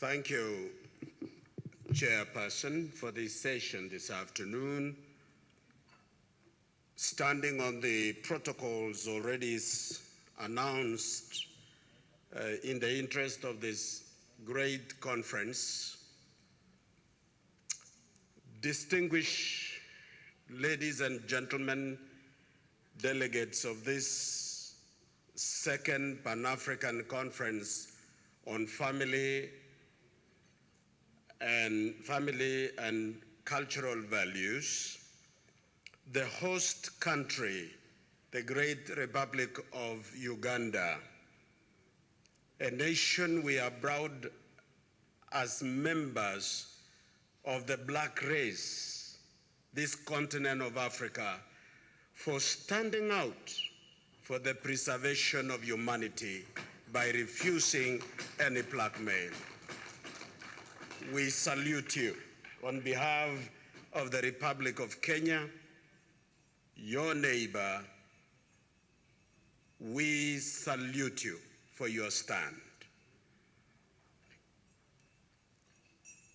Thank you, Chairperson, for this session this afternoon. Standing on the protocols already announced in the interest of this great conference, distinguished ladies and gentlemen, delegates of this second Pan-African Conference on family and cultural values, the host country, the great Republic of Uganda, a nation we are proud as members of the black race, this continent of Africa, for standing out for the preservation of humanity by refusing any blackmail. We salute you. On behalf of the Republic of Kenya, your neighbor, we salute you for your stand.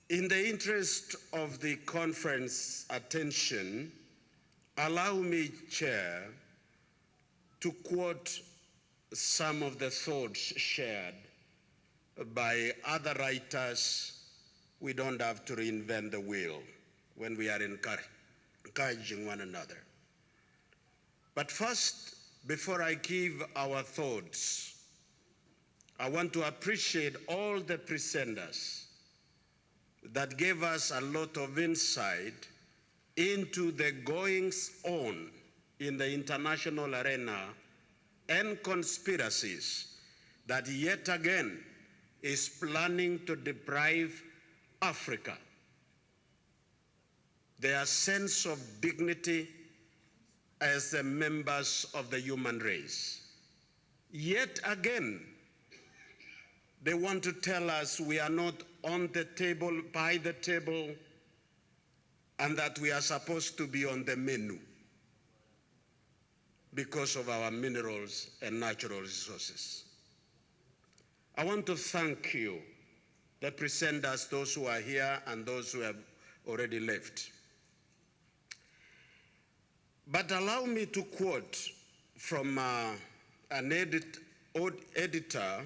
In the interest of the conference attention, allow me, Chair, to quote some of the thoughts shared by other writers. We don't have to reinvent the wheel when we are encouraging one another. But first, before I give our thoughts, I want to appreciate all the presenters that gave us a lot of insight into the goings-on in the international arena and conspiracies that yet again is planning to deprive Africa their sense of dignity as the members of the human race. Yet again, they want to tell us we are not on the table, by the table, and that we are supposed to be on the menu because of our minerals and natural resources. I want to thank you, the presenters, those who are here and those who have already left. But allow me to quote from an editor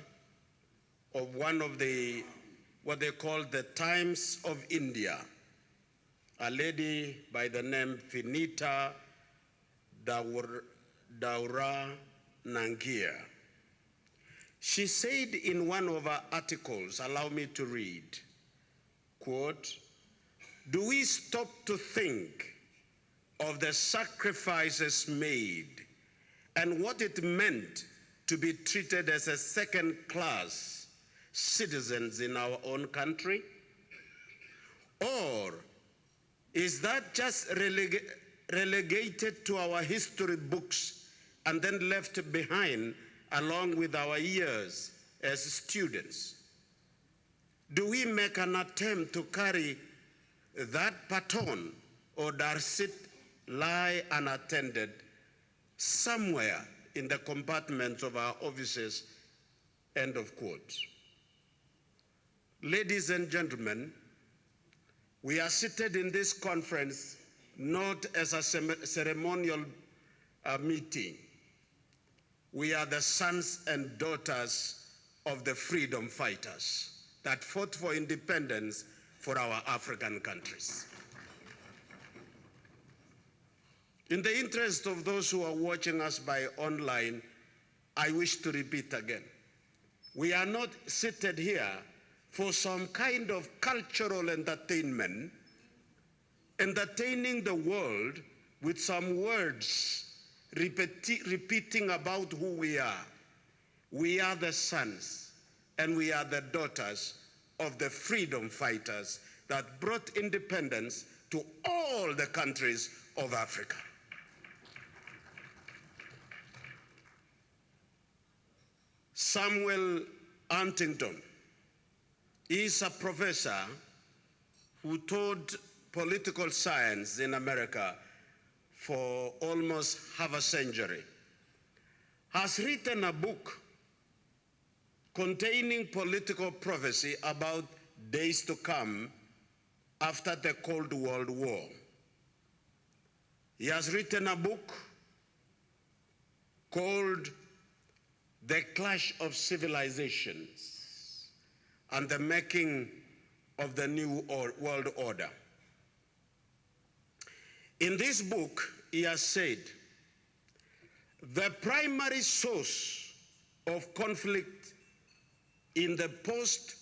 of one of the, what they call the Times of India, a lady by the name Finita Daura Nangia. She said in one of her articles, allow me to read, quote, "Do we stop to think of the sacrifices made and what it meant to be treated as a second-class citizens in our own country? Or is that just relegated to our history books and then left behind along with our years as students? Do we make an attempt to carry that baton, or does it lie unattended somewhere in the compartments of our offices?" End of quote. Ladies and gentlemen, we are seated in this conference not as a ceremonial meeting. We are the sons and daughters of the freedom fighters that fought for independence for our African countries. In the interest of those who are watching us by online, I wish to repeat again, we are not seated here for some kind of cultural entertainment, entertaining the world with some words repeating about who we are. We are the sons and we are the daughters of the freedom fighters that brought independence to all the countries of Africa. Samuel Huntington is a professor who taught political science in America for almost half a century, has written a book containing political prophecy about days to come after the Cold World War. He has written a book called The Clash of Civilizations and the Making of the New World Order. In this book, he has said, the primary source of conflict in the post-Cold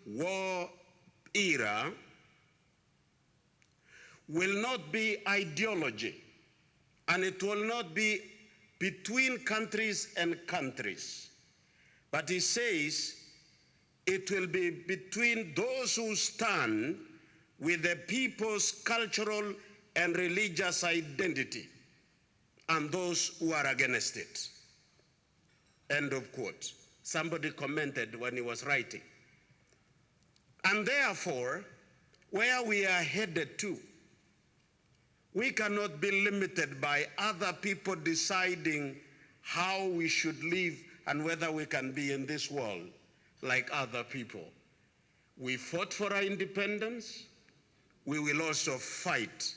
War era will not be ideology, and it will not be between countries and countries, but he says it will be between those who stand with the people's cultural and religious identity and those who are against it. End of quote. Somebody commented when he was writing. And therefore, where we are headed to, we cannot be limited by other people deciding how we should live and whether we can be in this world like other people. We fought for our independence. We will also fight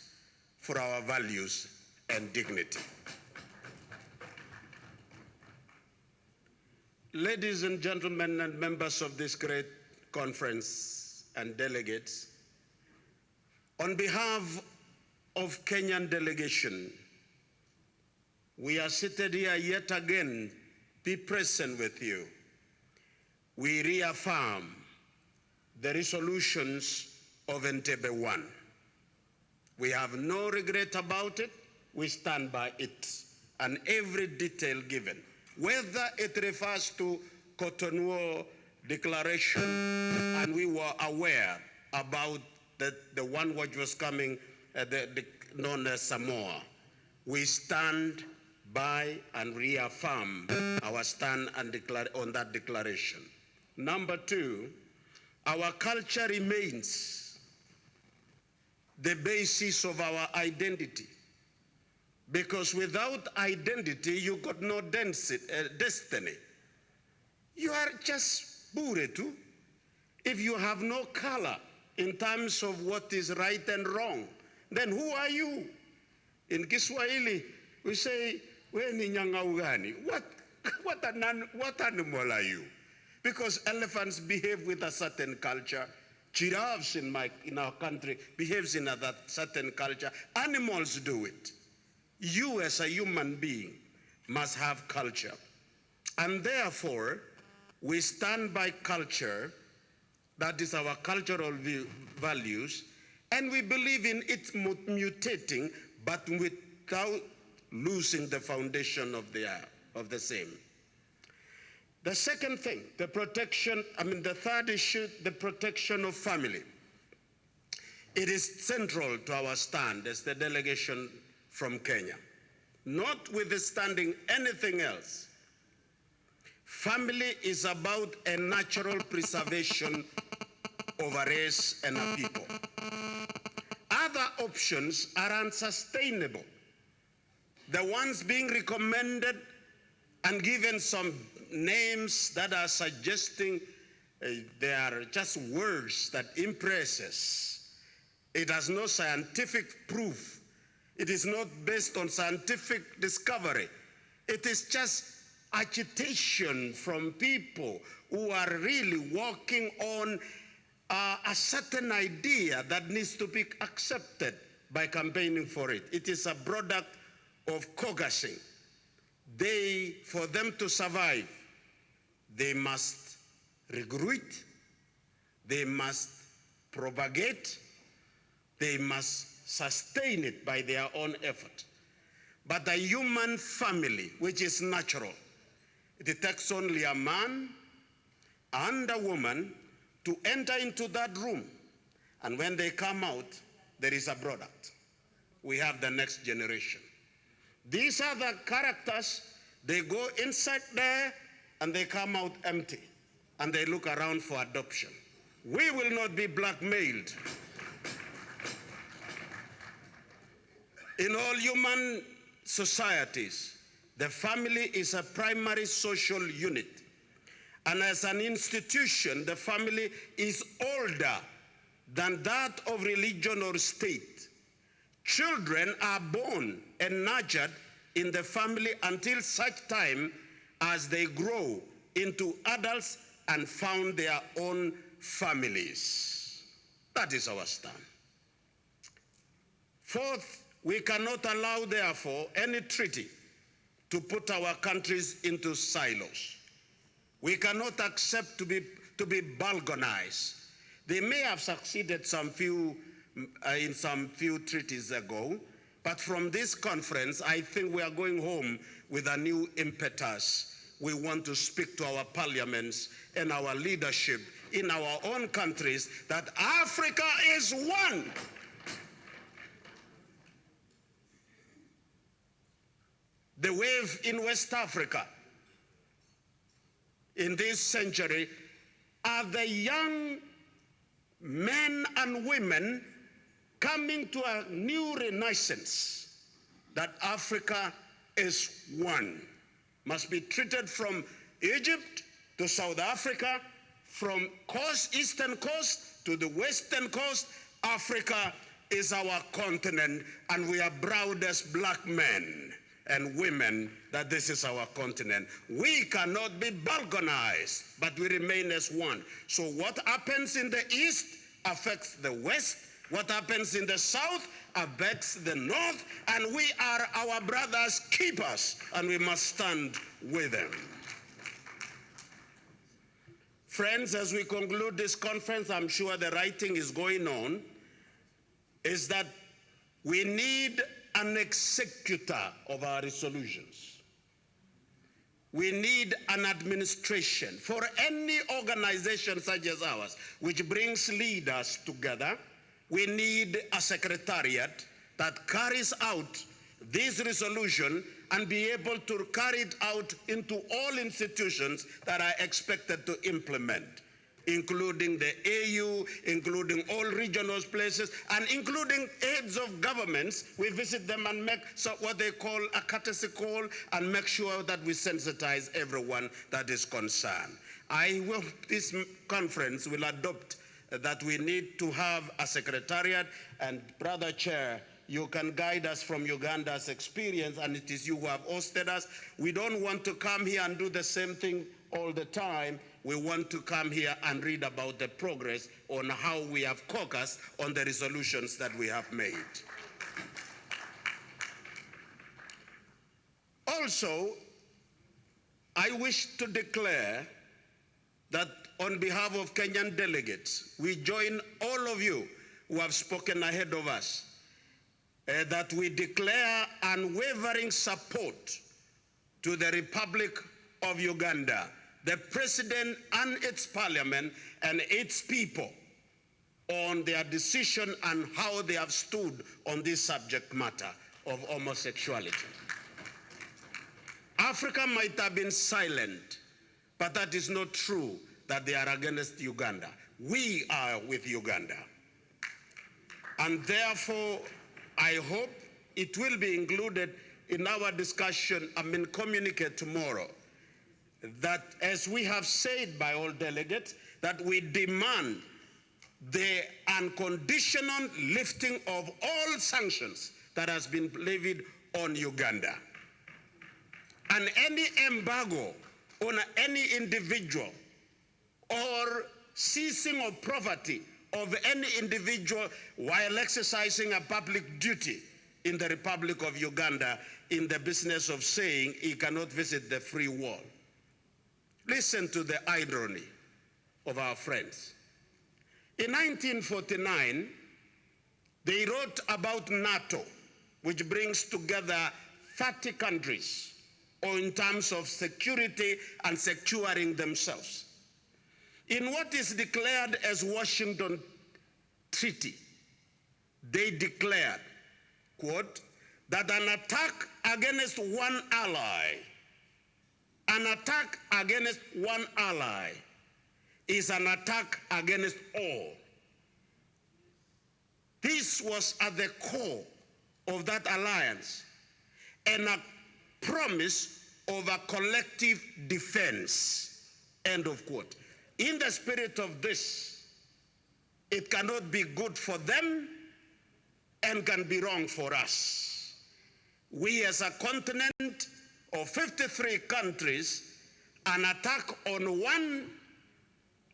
for our values and dignity. Ladies and gentlemen and members of this great conference and delegates, on behalf of Kenyan Delegation, we are seated here yet again, be present with you. We reaffirm the resolutions of Entebbe 1. We have no regret about it. We stand by it and every detail given, whether it refers to Cotonou Declaration, and we were aware about the one which was coming, known as Samoa. We stand by and reaffirm our stand and on that declaration. Number two, our culture remains the basis of our identity, because without identity, you got no destiny. You are just buretu if you have no color in terms of what is right and wrong. Then who are you? In Kiswahili, we say, we ni nyanga ugani. What animal are you? Because elephants behave with a certain culture. Giraffes in our country behaves in a certain culture. Animals do it. You as a human being must have culture. And therefore, we stand by culture, that is our cultural values, and we believe in it mutating, but without losing the foundation of the same. The second thing, the third issue, the protection of family. It is central to our stand as the delegation from Kenya. Notwithstanding anything else, family is about a natural preservation of a race and a people. Other options are unsustainable. The ones being recommended and given some names that are suggesting they are just words that impress us. It has no scientific proof. It is not based on scientific discovery. It is just agitation from people who are really working on a certain idea that needs to be accepted by campaigning for it. It is a product of coercing. For them to survive, they must recruit, they must propagate, they must sustain it by their own effort. But a human family, which is natural, it takes only a man and a woman to enter into that room. And when they come out, there is a product. We have the next generation. These are the characters, they go inside there and they come out empty. And they look around for adoption. We will not be blackmailed. In all human societies, the family is a primary social unit. and as an institution, the family is older than that of religion or state. Children are born and nurtured in the family until such time as they grow into adults and found their own families. That is our stand. Fourth, we cannot allow, therefore, any treaty to put our countries into silos. We cannot accept to be balkanized. They may have succeeded in some few treaties ago, but from this conference, I think we are going home with a new impetus. We want to speak to our parliaments and our leadership in our own countries that Africa is one. The wave in West Africa in this century are the young men and women coming to a new renaissance, that Africa is one, must be treated from Egypt to South Africa, from eastern coast to the western coast. Africa is our continent, and we are proud as black men and women that this is our continent. We cannot be balkanized, but we remain as one. So what happens in the east affects the west, what happens in the south affects the north, and we are our brothers' keepers, and we must stand with them. Friends, as we conclude this conference, I'm sure the writing is going on, is that we need an executor of our resolutions. We need an administration for any organization such as ours, which brings leaders together. We need a secretariat that carries out this resolution and be able to carry it out into all institutions that are expected to implement, including the AU, including all regional places, and including heads of governments. We visit them and make what they call a courtesy call and make sure that we sensitize everyone that is concerned. I hope this conference will adopt that we need to have a secretariat, and Brother Chair, you can guide us from Uganda's experience, and it is you who have hosted us. We don't want to come here and do the same thing all the time. We want to come here and read about the progress on how we have caucused on the resolutions that we have made. Also, I wish to declare that on behalf of Kenyan delegates, we join all of you who have spoken ahead of us, that we declare unwavering support to the Republic of Uganda, the President and its Parliament and its people, on their decision and how they have stood on this subject matter of homosexuality. Africa might have been silent, but that is not true that they are against Uganda. We are with Uganda. And therefore, I hope it will be included in our discussion, communicate tomorrow, that as we have said by all delegates, that we demand the unconditional lifting of all sanctions that has been levied on Uganda. And any embargo on any individual or ceasing of property of any individual while exercising a public duty in the Republic of Uganda in the business of saying he cannot visit the free world. Listen to the irony of our friends. In 1949, they wrote about NATO, which brings together 30 countries, or in terms of security and securing themselves. In what is declared as Washington Treaty, they declared, quote, that an attack against one ally, is an attack against all. This was at the core of that alliance, and a promise of a collective defense End of quote. In the spirit of this, it cannot be good for them and can be wrong for us. We as a continent of 53 countries, an attack on one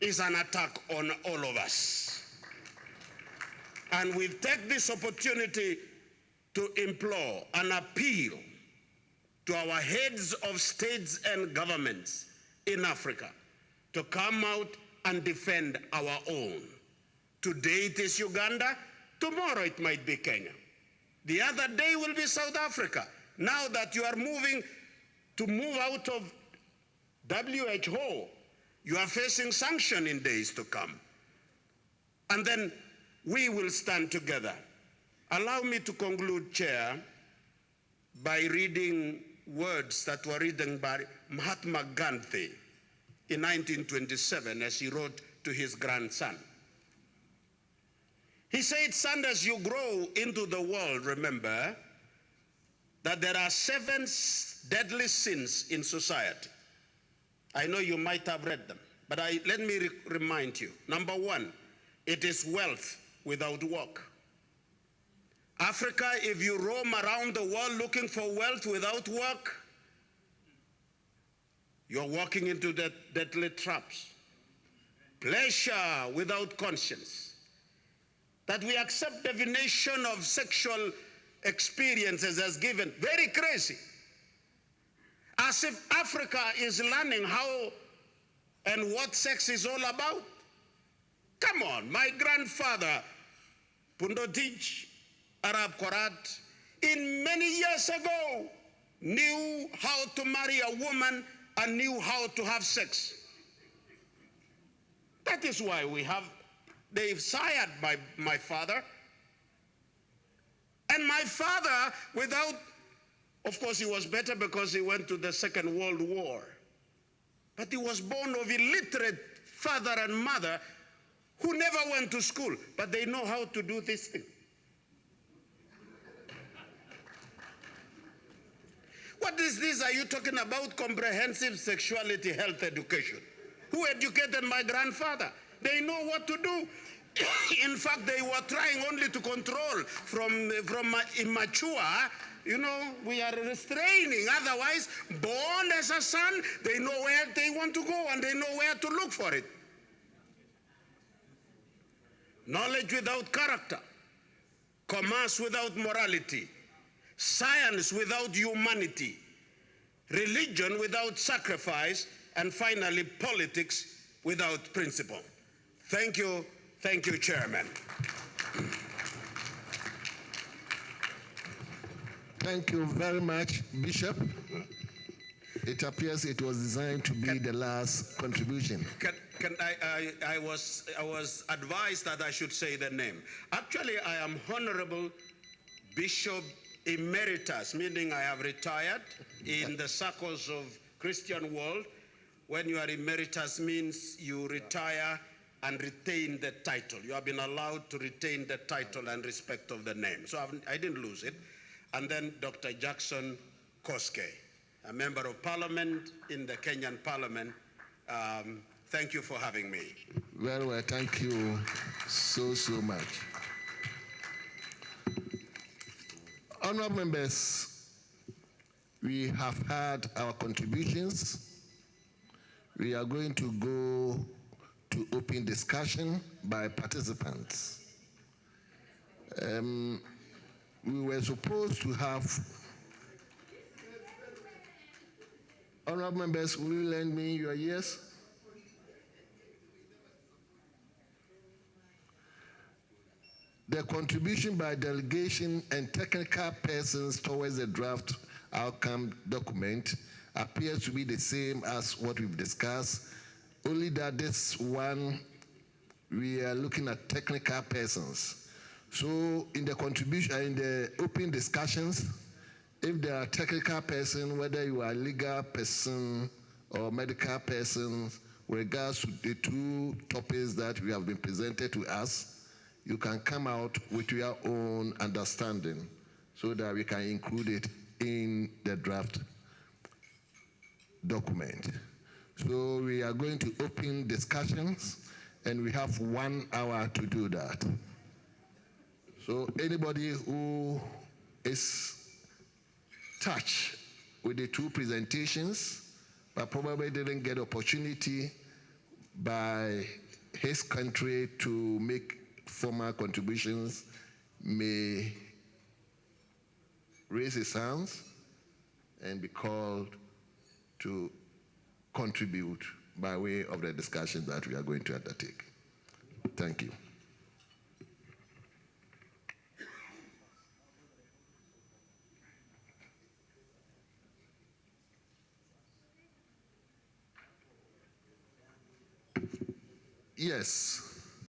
is an attack on all of us. And we take this opportunity to implore and appeal to our heads of states and governments in Africa to come out and defend our own. Today it is Uganda, tomorrow it might be Kenya. The other day will be South Africa. Now that you are moving to move out of WHO, you are facing sanction in days to come. And then we will stand together. Allow me to conclude, Chair, by reading words that were written by Mahatma Gandhi in 1927 as he wrote to his grandson. He said, son, as you grow into the world, remember that there are 7 deadly sins in society. I know you might have read them, but let me remind you. Number 1, it is wealth without work. Africa, if you roam around the world looking for wealth without work, you're walking into deadly traps. Pleasure without conscience. That we accept definition of sexual experiences as given. Very crazy. As if Africa is learning how and what sex is all about. Come on, my grandfather, Pundotij, Arab Korat, in many years ago, knew how to marry a woman and knew how to have sex. That is why they've sired my father. And my father, of course he was better because he went to the Second World War. But he was born of illiterate father and mother who never went to school, but they know how to do this thing. What is this? Are you talking about comprehensive sexuality health education? Who educated my grandfather? They know what to do. In fact, they were trying only to control from immature. You know, we are restraining. Otherwise, born as a son, they know where they want to go and they know where to look for it. Knowledge without character, commerce without morality, science without humanity, religion without sacrifice, and finally, politics without principle. Thank you, Chairman. Thank you very much, Bishop. It appears it was designed to be the last contribution. I was advised that I should say the name. Actually, I am Honorable Bishop Emeritus, meaning I have retired in the circles of Christian world. When you are emeritus means you retire and retain the title. You have been allowed to retain the title and respect of the name. So I didn't lose it. And then Dr. Jackson Kosgei, a member of parliament in the Kenyan parliament. Thank you for having me. Very well, thank you so much. Honourable members, we have had our contributions. We are going to go to open discussion by participants. We were supposed to have, honourable members, will you lend me your ears? The contribution by delegation and technical persons towards the draft outcome document appears to be the same as what we've discussed, only that this one, we are looking at technical persons. So in the contribution, in the open discussions, if there are technical persons, whether you are a legal person or medical person, with regards to the 2 topics that we have been presented to us, you can come out with your own understanding so that we can include it in the draft document. So we are going to open discussions, and we have 1 hour to do that. So anybody who is touched with the 2 presentations, but probably didn't get opportunity by his country to make formal contributions, may raise his hands and be called to contribute by way of the discussion that we are going to undertake. Thank you. Yes.